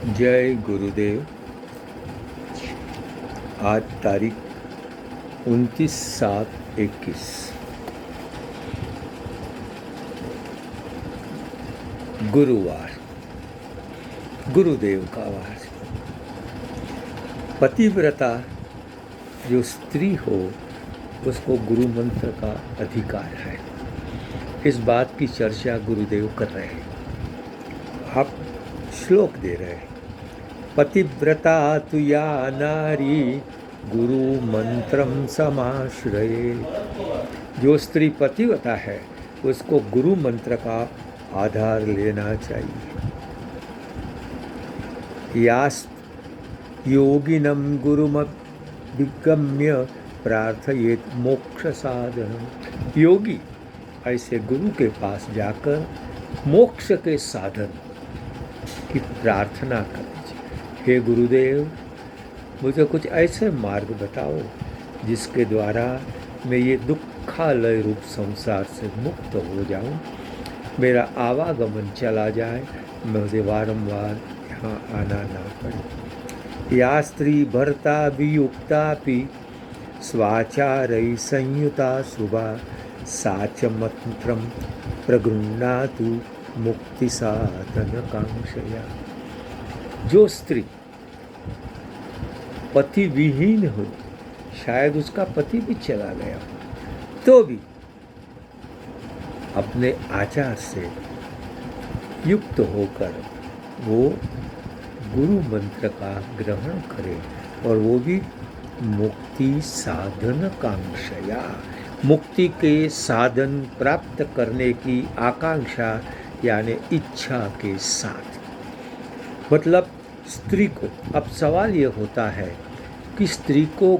जय गुरुदेव। आज तारीख 29/7/21 गुरुवार, गुरुदेव का वार। पतिव्रता जो स्त्री हो उसको गुरु मंत्र का अधिकार है। इस बात की चर्चा गुरुदेव कर रहे हैं। आप श्लोक दे रहे हैं। पतिव्रता तु या नारी गुरु मंत्रम समाश्रये। जो स्त्री पतिव्रता है उसको गुरु मंत्र का आधार लेना चाहिए। यास योगिनम गुरुमभिगम्य प्रार्थयेत मोक्ष साधन। योगी ऐसे गुरु के पास जाकर मोक्ष के साधन की प्रार्थना करें। हे गुरुदेव, मुझे कुछ ऐसे मार्ग बताओ जिसके द्वारा मैं ये दुखालय रूप संसार से मुक्त हो जाऊं, मेरा आवागमन चला जाए, मुझे वारंवार यहाँ आना ना पड़े। या स्त्री भर्ता वियुक्तापि स्वाचारै संयुता शुभा साच मंत्रम प्रगृह्णातु मुक्ति साधन कांक्षया। जो स्त्री पति विहीन हो, शायद उसका पति भी चला गया हो, तो भी अपने आचार से युक्त होकर वो गुरु मंत्र का ग्रहण करे, और वो भी मुक्ति साधन कांक्षया, मुक्ति के साधन प्राप्त करने की आकांक्षा यानी इच्छा के साथ। मतलब स्त्री को, अब सवाल ये होता है कि स्त्री को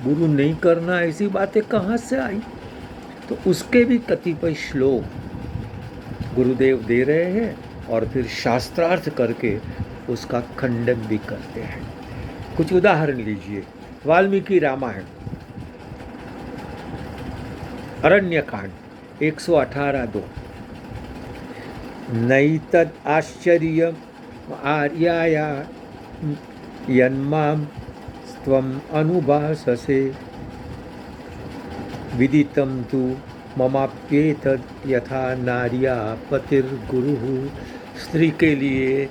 गुरु नहीं करना, ऐसी बातें कहाँ से आई? तो उसके भी कतिपय श्लोक गुरुदेव दे रहे हैं और फिर शास्त्रार्थ करके उसका खंडन भी करते हैं। कुछ उदाहरण लीजिए। वाल्मीकि रामायण अरण्यकांड 118:2। नैतद् आश्चर्यम् आर्याया यन्मां त्वम् अनुभाससे विदितं तु ममाप्येतद् यथा नार्या पतिर्गुरुः। स्त्री के लिए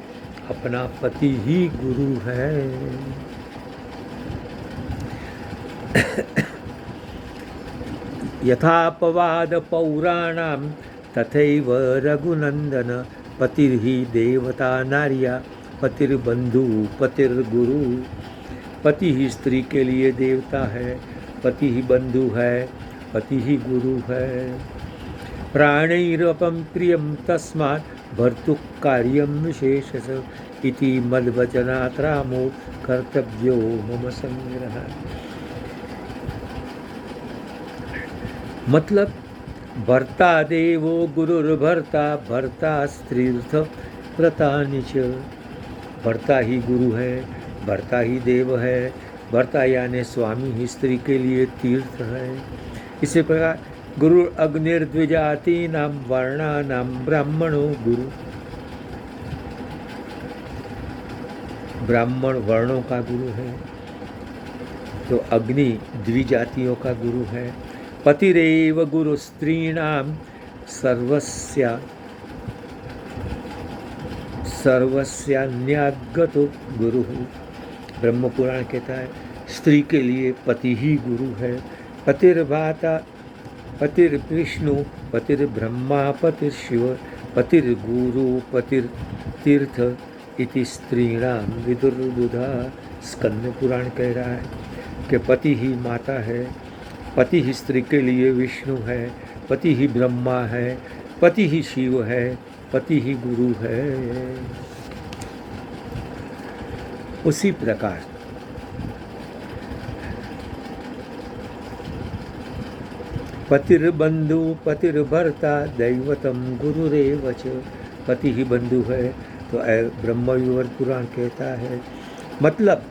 अपना पति ही गुरु है। यथापवाद पौराणां तथैव रघुनंदन पतिर्हि देवता नार्या पतिर्बंधु पतिर्गुरु। पति ही स्त्री के लिए देवता है, पति ही बंधु है, पति ही गुरु है। प्राणैरपं प्रियं तस्मात् भर्तुः कार्यं विशेषतः इति मद्वचनात् रामो कर्तव्यो मम संग्रह। मतलब भर्ता देवो गुरुर्भर्ता भर्ता स्त्रीर्थ व्रतानि च। भर्ता ही गुरु है, भर्ता ही देव है, भर्ता यानी स्वामी ही स्त्री के लिए तीर्थ है। इसी प्रकार गुरु अग्निर्द्विजातीनां वर्णानां ब्राह्मणो गुरु। ब्राह्मण वर्णों का गुरु है, तो अग्नि द्विजातियों का गुरु है। पतिरेव गुरु स्त्रीणां सर्वस्यान्यागतो गुरु। ब्रह्म पुराण कहता है स्त्री के लिए पति ही गुरु है। पतिर्भाता पतिर्विष्णु पतिर्ब्रह्मा पतिर्शिव पतिर्गुरु पतिर्तीर्थ इति स्त्रीणां विदुर्बुधा। स्कंद पुराण कह रहा है कि पति ही माता है, पति ही स्त्री के लिए विष्णु है, पति ही ब्रह्मा है, पति ही शिव है, पति ही गुरु है। उसी प्रकार पतिर्बंधु पतिर्भर्ता दैवतम गुरुरेव च। पति ही बंधु है, तो ब्रह्म विवर्त पुराण कहता है। मतलब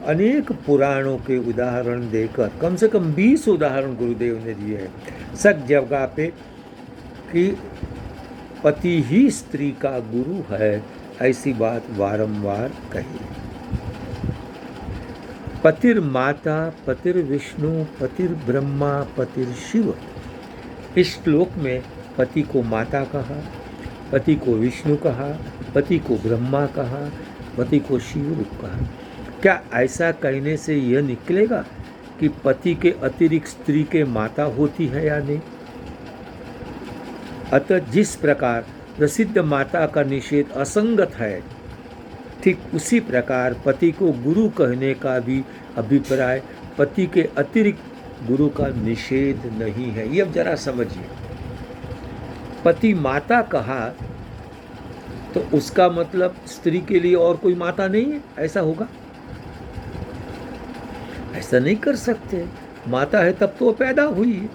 अनेक पुराणों के उदाहरण देकर कम से कम 20 उदाहरण गुरुदेव ने दिए हैं सब जगह पे कि पति ही स्त्री का गुरु है, ऐसी बात वारंवार कही। पतिर्माता पतिर्विष्णु पतिर्ब्रह्मा पतिर्शिव। इस श्लोक में पति को माता कहा, पति को विष्णु कहा, पति को ब्रह्मा कहा, पति को शिव रूप कहा। क्या ऐसा कहने से यह निकलेगा कि पति के अतिरिक्त स्त्री के माता होती है या नहीं? अतः जिस प्रकार प्रसिद्ध माता का निषेध असंगत है, ठीक उसी प्रकार पति को गुरु कहने का भी अभिप्राय पति के अतिरिक्त गुरु का निषेध नहीं है। ये अब जरा समझिए। पति माता कहा तो उसका मतलब स्त्री के लिए और कोई माता नहीं है, ऐसा होगा? ऐसा नहीं कर सकते। माता है तब तो पैदा हुई है।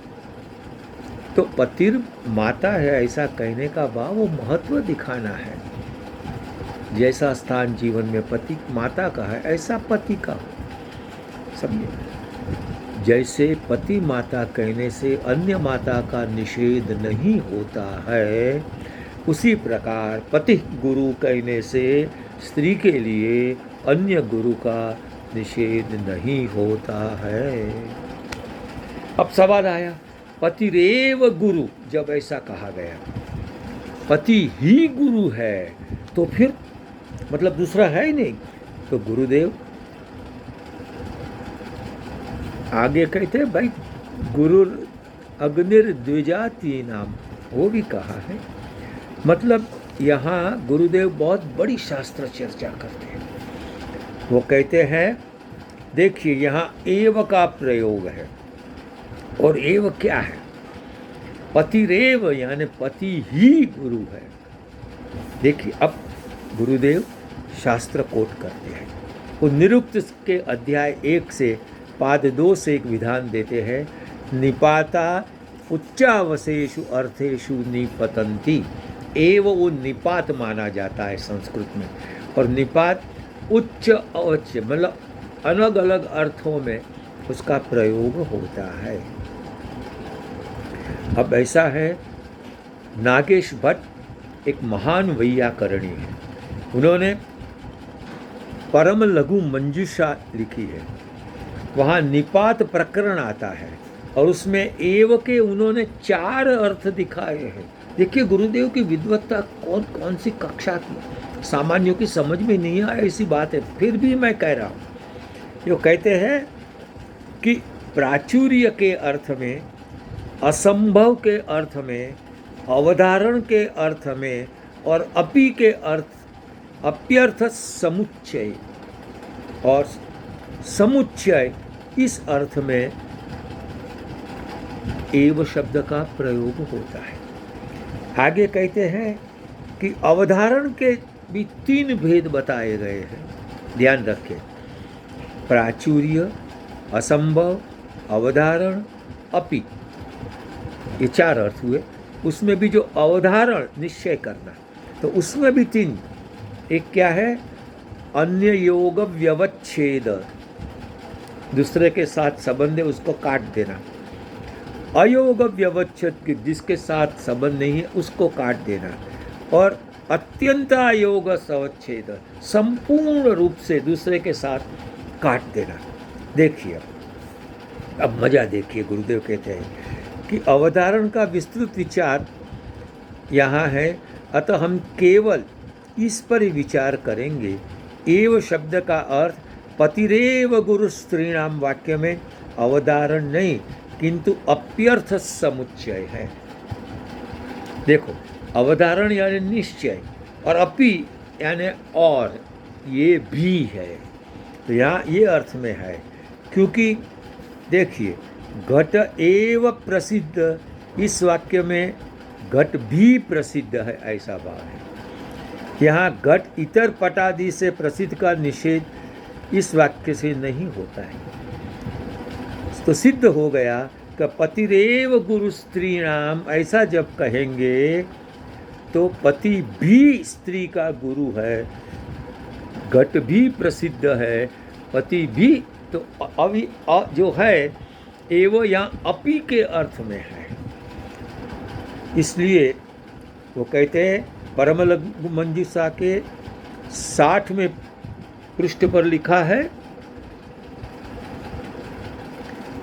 तो पतिर माता है ऐसा कहने का भाव वो महत्व दिखाना है। जैसा स्थान जीवन में पति माता का है ऐसा पति का हो। समझे? जैसे पति माता कहने से अन्य माता का निषेध नहीं होता है, उसी प्रकार पति गुरु कहने से स्त्री के लिए अन्य गुरु का निषेध नहीं होता है। अब सवाल आया, पतिरेव गुरु जब ऐसा कहा गया, पति ही गुरु है तो फिर मतलब दूसरा है ही नहीं। तो गुरुदेव आगे कहते हैं भाई गुरु अग्निर्द्विजाति नाम, वो भी कहा है। मतलब यहाँ गुरुदेव बहुत बड़ी शास्त्र चर्चा करते हैं। वो कहते हैं देखिए यहाँ एव का प्रयोग है, और एव क्या है? पतिरेव यानी पति ही गुरु है। देखिए अब गुरुदेव शास्त्र कोट करते हैं। वो निरुक्त के अध्याय 1 से पाद 2 से एक विधान देते हैं, निपाता उच्चावशेषु अर्थेषु निपतंती। एव वो निपात माना जाता है संस्कृत में, और निपात उच्च अवच्च मतलब अलग अलग अर्थों में उसका प्रयोग होता है। अब ऐसा है, नागेश भट्ट एक महान वैयाकरणी है। उन्होंने परम लघु मंजूषा लिखी है। वहाँ निपात प्रकरण आता है और उसमें एव के उन्होंने 4 अर्थ दिखाए हैं। देखिए गुरुदेव की विद्वत्ता कौन कौन सी कक्षा की सामान्यों की समझ में नहीं आए ऐसी बात है, फिर भी मैं कह रहा हूँ। ये कहते हैं कि प्राचुर्य के अर्थ में, असंभव के अर्थ में, अवधारण के अर्थ में और अपि के अर्थ, अप्यर्थ समुच्चय और समुच्चय, इस अर्थ में एव शब्द का प्रयोग होता है। आगे कहते हैं कि अवधारण के भी 3 भेद बताए गए हैं, ध्यान रखें। प्राचुर्य, असंभव, अवधारण, अपि, ये 4 अर्थ हुए। उसमें भी जो अवधारण निश्चय करना, तो उसमें भी 3। एक क्या है? अन्य योग व्यवच्छेद, दूसरे के साथ संबंध है उसको काट देना। अयोग व्यवच्छेद, जिसके साथ संबंध नहीं है उसको काट देना। और अत्यंत योग सवच्छेद, संपूर्ण रूप से दूसरे के साथ काट देना। देखिए अब मजा देखिए, गुरुदेव कहते हैं कि अवधारण का विस्तृत विचार यहाँ है, अतः हम केवल इस पर ही विचार करेंगे। एव शब्द का अर्थ पतिरेव गुरु स्त्रीणाम वाक्य में अवधारण नहीं किंतु अप्यर्थ समुच्चय है। देखो अवधारण यानी निश्चय और अपि यानी और, ये भी है। तो यहाँ ये अर्थ में है, क्योंकि देखिए घट एव प्रसिद्ध, इस वाक्य में घट भी प्रसिद्ध है ऐसा भाव है। यहाँ घट इतर पटादि से प्रसिद्ध का निषेध इस वाक्य से नहीं होता है। तो सिद्ध हो गया कि पतिरेव गुरु स्त्रीणाम, ऐसा जब कहेंगे तो पति भी स्त्री का गुरु है, घट भी प्रसिद्ध है, पति भी। तो अभी जो है एवं यहाँ अपि के अर्थ में है, इसलिए वो कहते हैं परम लघु मंजूषा के 60वें पृष्ठ पर लिखा है,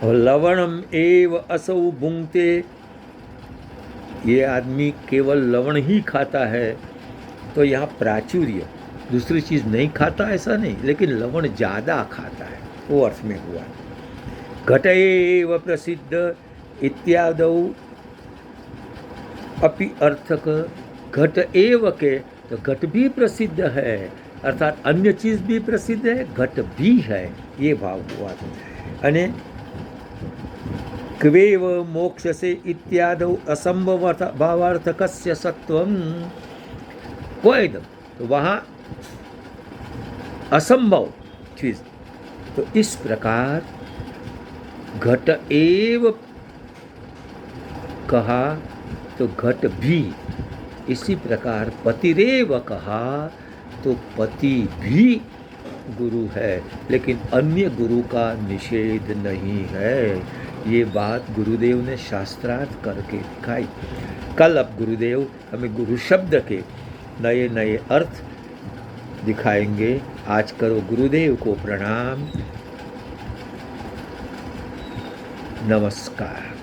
और लवणम एव असौ भुंक्ते, ये आदमी केवल लवण ही खाता है। तो यहाँ प्राचुर्य, दूसरी चीज़ नहीं खाता ऐसा नहीं, लेकिन लवण ज़्यादा खाता है, वो अर्थ में हुआ। घट एव प्रसिद्ध इत्यादौ अपि अर्थक, घट एव के, तो घट भी प्रसिद्ध है, अर्थात अन्य चीज़ भी प्रसिद्ध है, घट भी है, ये भाव हुआ। अने क्वेव मोक्ष से इत्यादौ असंभव भावार्थकस्य सत्वम, क्वेद, तो वहाँ असंभव चीज, तो इस प्रकार घट एव कहा तो घट भी, इसी प्रकार पतिरेव कहा तो पति भी गुरु है, लेकिन अन्य गुरु का निषेध नहीं है। ये बात गुरुदेव ने शास्त्रार्थ करके दिखाई। कल अब गुरुदेव हमें गुरु शब्द के नए नए अर्थ दिखाएंगे। आज करो गुरुदेव को प्रणाम, नमस्कार।